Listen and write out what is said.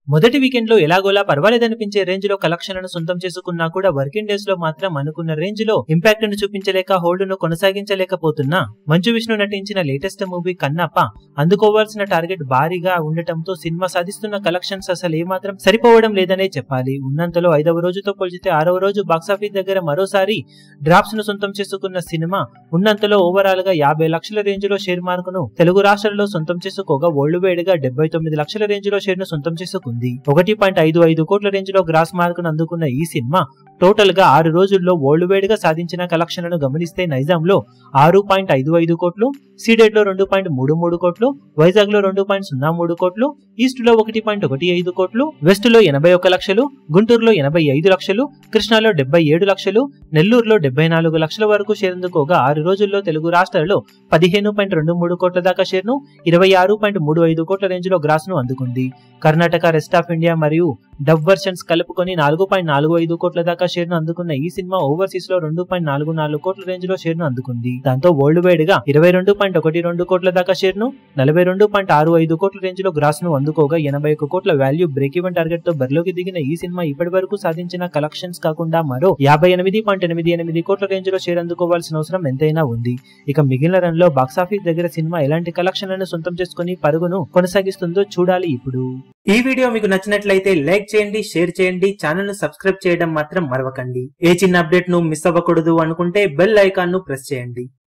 మొదటి వీకెండ్ లో ఎలాగోలా పర్వాలేదనిపించే రేంజ్ లో కలెక్షన్లను సొంతం చేసుకున్నా కూడా వర్కింగ్ డేస్ లో మాత్రం అనుకున్న రేంజ్ లో ఇంపాక్ట్ ను చూపించలేక హోల్డ్ ను కొనసాగించలేకపోతున్నా మంచు విష్ణు నటించిన లేటెస్ట్ మూవీ కన్నప్ప అందుకోవాల్సిన టార్గెట్ భారీగా ఉండటంతో సినిమా సాధిస్తున్న కలెక్షన్స్ అసలు ఏమాత్రం సరిపోవడం లేదనే చెప్పాలి. ఉన్నంతలో 5వ రోజుతో పోల్చితే 6వ రోజు బాక్సాఫీస్ దగ్గర మరోసారి డ్రాప్స్ ను సొంతం చేసుకున్న సినిమా ఉన్నంతలో ఓవరాల్ గా 50 లక్షల రేంజ్ లో షేర్ మార్క్ ను తెలుగు రాష్ట్రాల్లో సొంతం చేసుకోగా వరల్డ్ వైడ్ గా 79 లక్షల రేంజ్ లో షేర్ ను సొంతం చేసుకుంది. 1.55 కోట్ల రేంజ్ లో గ్రాస్ మార్క్ ను అందుకున్న ఈ సినిమా టోటల్ గా 6 రోజుల్లో వరల్డ్ వైడ్ గా సాధించిన కలెక్షన్లను గమనిస్తే నైజాం లో 6.55 కోట్లు, సీడెడ్ లో 2.33 కోట్లు, వైజాగ్ లో 2.03 కోట్లు, ఈస్ట్ లో 1.15 కోట్లు, వెస్ట్ లో 81 లక్షలు, గుంటూరులో 85 లక్షలు, కృష్ణాలో 77 లక్షలు, నెల్లూరులో 74 లక్షల వరకు షేర్ అందుకోగా 6 రోజుల్లో తెలుగు రాష్ట్రాల్లో 15.23 కోట్ల దాకా షేర్ ను 26.35 కోట్ల రేంజ్ లో గ్రాస్ ను అందుకుంది. కర్ణాటక, రెస్ట్ ఆఫ్ ఇండియా మరియు డబ్ వర్షన్స్ కలుపుకొని 4.45 కోట్ల దాకా షేర్ ను అందుకున్న ఈ సినిమా ఓవర్సీస్ లో 2.44 కోట్ల రేంజ్ లో షేర్ ను అందుకుంది. దాంతో వరల్డ్ వైడ్ గా 22.12 కోట్ల దాకా షేర్ ను 42.65 కోట్ల రేంజ్ లో గ్రాస్ ను అందుకోగా 81 కోట్ల వాల్యూ బ్రేక్ ఈవెన్ టార్గెట్ తో బరిలోకి దిగిన ఈ సినిమా ఇప్పటి వరకు సాధించిన కలెక్షన్స్ కాకుండా మరో 58.88 కోట్ల రేంజ్ లో షేర్ అందుకోవాల్సిన అవసరం ఎంతైనా ఉంది. ఇక మిగిలిన రన్ లో బాక్సాఫీస్ దగ్గర సినిమా ఎలాంటి కలెక్షన్లను సొంతం చేసుకుని పరుగును కొనసాగిస్తుందో చూడాలి. ఇప్పుడు ఈ వీడియో మీకు నచ్చినట్లయితే లైక్ చేయండి, షేర్ చేయండి, ఛానల్ ను సబ్స్క్రైబ్ చేయడం మాత్రం మరవకండి. ఏ చిన్న అప్డేట్ ను మిస్ అవ్వకూడదు అనుకుంటే బెల్ ఐకాన్ ను ప్రెస్ చేయండి.